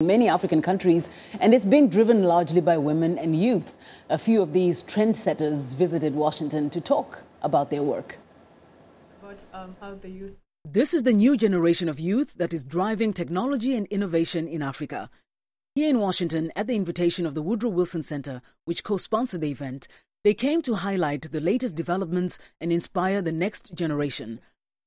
many African countries, and it's being driven largely by women and youth. A few of these trendsetters visited Washington to talk about their work. This is the new generation of youth that is driving technology and innovation in Africa. Here in Washington, at the invitation of the Woodrow Wilson Center, which co-sponsored the event, they came to highlight the latest developments and inspire the next generation.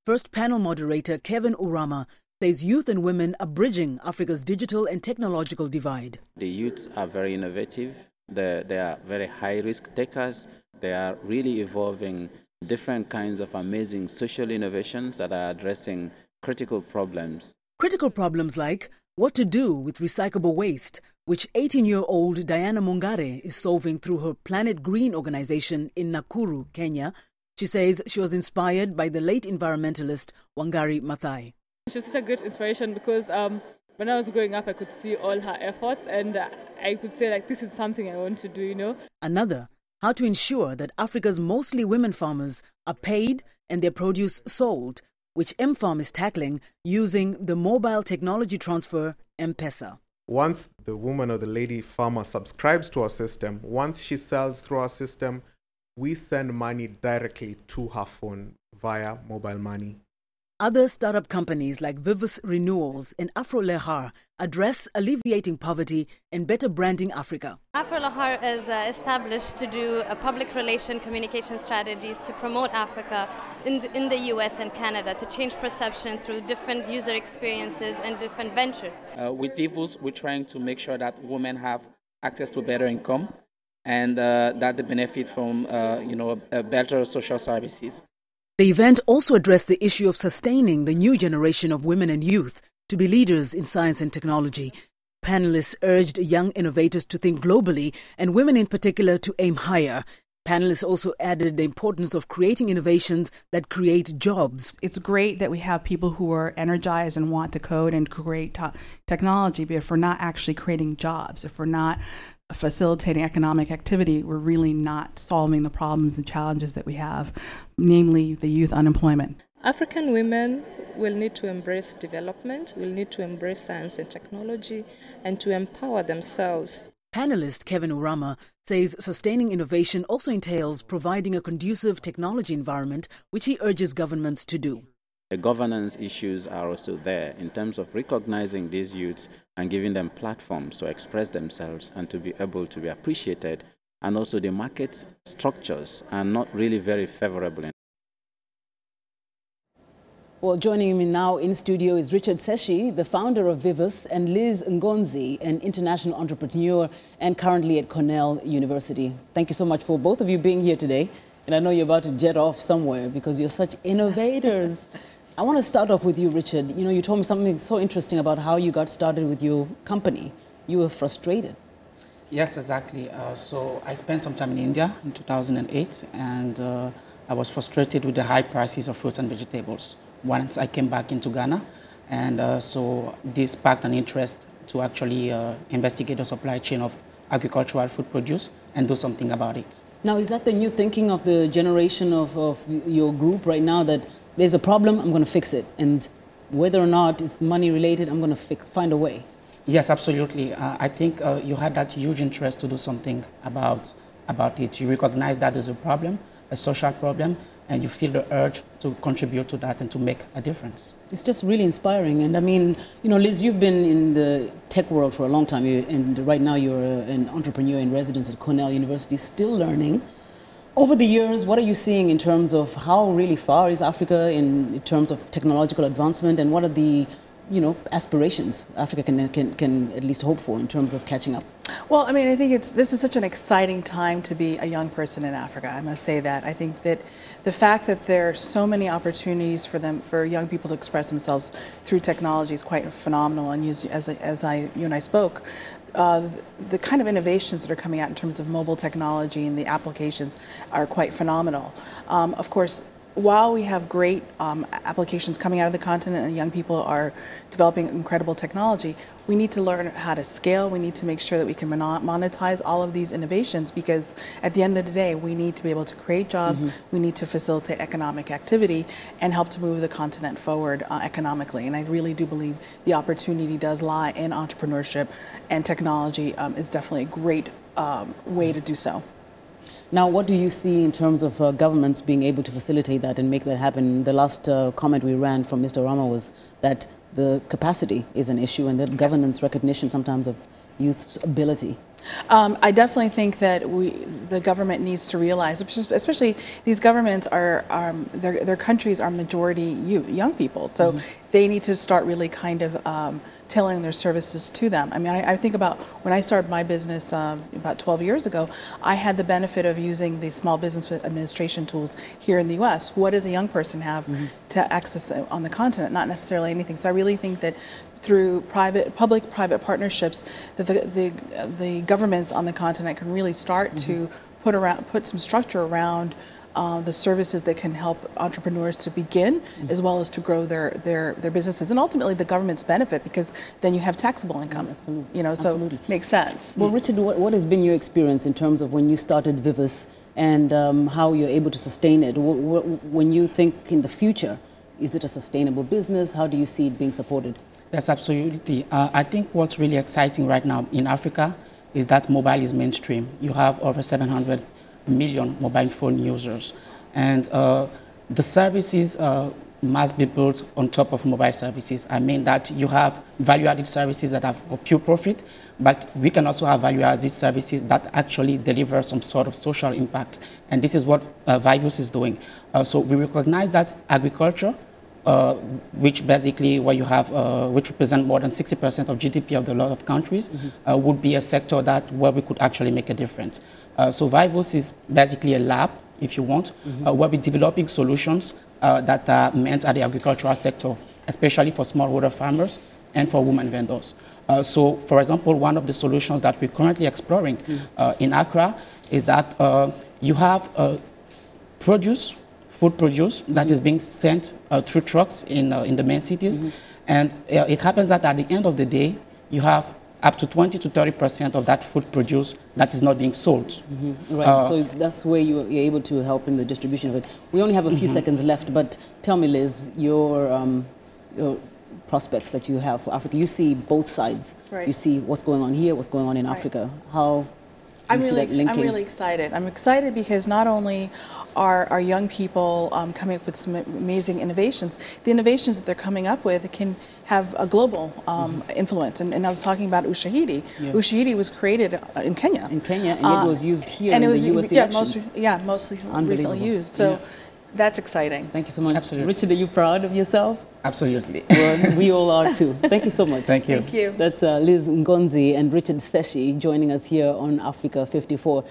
First panel moderator Kevin Urama says youth and women are bridging Africa's digital and technological divide. The youths are very innovative. They are very high-risk takers. They are really evolving different kinds of amazing social innovations that are addressing critical problems. Critical problems like what to do with recyclable waste, which 18-year-old Diana Mungare is solving through her Planet Green organization in Nakuru, Kenya. She says she was inspired by the late environmentalist Wangari Maathai. She's such a great inspiration because when I was growing up, I could see all her efforts and I could say, like, this is something I want to do, you know. Another, how to ensure that Africa's mostly women farmers are paid and their produce sold, which M-Farm is tackling using the mobile technology transfer M-Pesa. Once the woman or the lady farmer subscribes to our system, once she sells through our system, we send money directly to her phone via mobile money. Other startup companies like Vivvus Renewables and Afro-Lehar address alleviating poverty and better branding Africa. Afro-Lehar is established to do public relation communication strategies to promote Africa in the US and Canada, to change perception through different user experiences and different ventures. With Vivvus, we're trying to make sure that women have access to better income and that they benefit from better social services. The event also addressed the issue of sustaining the new generation of women and youth to be leaders in science and technology. Panelists urged young innovators to think globally and women in particular to aim higher. Panelists also added the importance of creating innovations that create jobs. It's great that we have people who are energized and want to code and create technology, but if we're not actually creating jobs, if we're not facilitating economic activity, we're really not solving the problems and challenges that we have, namely the youth unemployment. African women will need to embrace development, will need to embrace science and technology, and to empower themselves. Panelist Kevin Urama says sustaining innovation also entails providing a conducive technology environment, which he urges governments to do. The governance issues are also there in terms of recognizing these youths and giving them platforms to express themselves and to be able to be appreciated. And also the market structures are not really very favorable. Well, joining me now in studio is Richard Seshie, the founder of Vivvus, and Liz Ngonzi, an international entrepreneur and currently at Cornell University. Thank you so much for both of you being here today. And I know you're about to jet off somewhere because you're such innovators. I want to start off with you, Richard. You know, you told me something so interesting about how you got started with your company. You were frustrated. Yes, exactly. So I spent some time in India in 2008, and I was frustrated with the high prices of fruits and vegetables. Once I came back into Ghana, and so this sparked an interest to actually investigate the supply chain of agricultural food produce and do something about it. Now, is that the new thinking of the generation of your group right now, that there's a problem, I'm going to fix it, and whether or not it's money related, I'm going to find a way? Yes, absolutely. I think you had that huge interest to do something about it. You recognize that there's a problem, a social problem, and you feel the urge to contribute to that and to make a difference. It's just really inspiring. And I mean, you know, Liz, you've been in the tech world for a long time, and right now you're an entrepreneur in residence at Cornell University, still learning. Over the years, what are you seeing in terms of how really far is Africa in terms of technological advancement, and what are the, you know, aspirations Africa can at least hope for in terms of catching up? Well, I mean, I think this is such an exciting time to be a young person in Africa. I must say that. I think that the fact that there are so many opportunities for young people to express themselves through technology is quite phenomenal. And you and I spoke, the kind of innovations that are coming out in terms of mobile technology and the applications are quite phenomenal. Of course, while we have great applications coming out of the continent and young people are developing incredible technology, we need to learn how to scale. We need to make sure that we can monetize all of these innovations, because at the end of the day, we need to be able to create jobs, we need to facilitate economic activity and help to move the continent forward economically. And I really do believe the opportunity does lie in entrepreneurship, and technology is definitely a great way to do so. Now, what do you see in terms of governments being able to facilitate that and make that happen? The last comment we ran from Mr. Rama was that the capacity is an issue, and that governance recognition sometimes of youth's ability. I definitely think that the government needs to realize, especially these governments are, their countries are majority young people, so they need to start really kind of tailoring their services to them. I mean, I think about when I started my business about 12 years ago, I had the benefit of using the small business administration tools here in the U.S. What does a young person have to access on the continent? Not necessarily anything. So I really think that through public-private partnerships, that the governments on the continent can really start to put some structure around the services that can help entrepreneurs to begin, as well as to grow their businesses, and ultimately the government's benefit, because then you have taxable income. Absolutely. You know, so it makes sense. Well, Richard, what has been your experience in terms of when you started Vivvus and how you're able to sustain it? When you think in the future, is it a sustainable business? How do you see it being supported? Yes, absolutely. I think what's really exciting right now in Africa is that mobile is mainstream. You have over 700 million mobile phone users, and the services must be built on top of mobile services. I mean that you have value-added services that are for pure profit, but we can also have value-added services that actually deliver some sort of social impact, and this is what Vivvus is doing. So we recognize that agriculture, which basically where you have, which represent more than 60% of GDP of a lot of countries, would be a sector where we could actually make a difference. So Vivvus is basically a lab, if you want, where we're developing solutions that are meant at the agricultural sector, especially for smallholder farmers and for women vendors. So, for example, one of the solutions that we're currently exploring in Accra is that you have food produce that is being sent through trucks in the main cities, and it happens that at the end of the day, you have up to 20 to 30% of that food produce that is not being sold. Right, so that's where you're able to help in the distribution of it. We only have a few seconds left, but tell me, Liz, your prospects that you have for Africa. You see both sides. Right. You see what's going on here, what's going on in Africa. How do you see that linking? I'm really excited. I'm excited because not only are young people coming up with some amazing innovations, the innovations that they're coming up with can have a global influence. And I was talking about Ushahidi. Yeah. Ushahidi was created in Kenya. In Kenya, and it was used here in the US elections. Mostly recently used. So that's exciting. Thank you so much. Absolutely. Richard, are you proud of yourself? Absolutely. Well, we all are too. Thank you so much. Thank you. Thank you. That's Liz Ngonzi and Richard Seshie joining us here on Africa 54.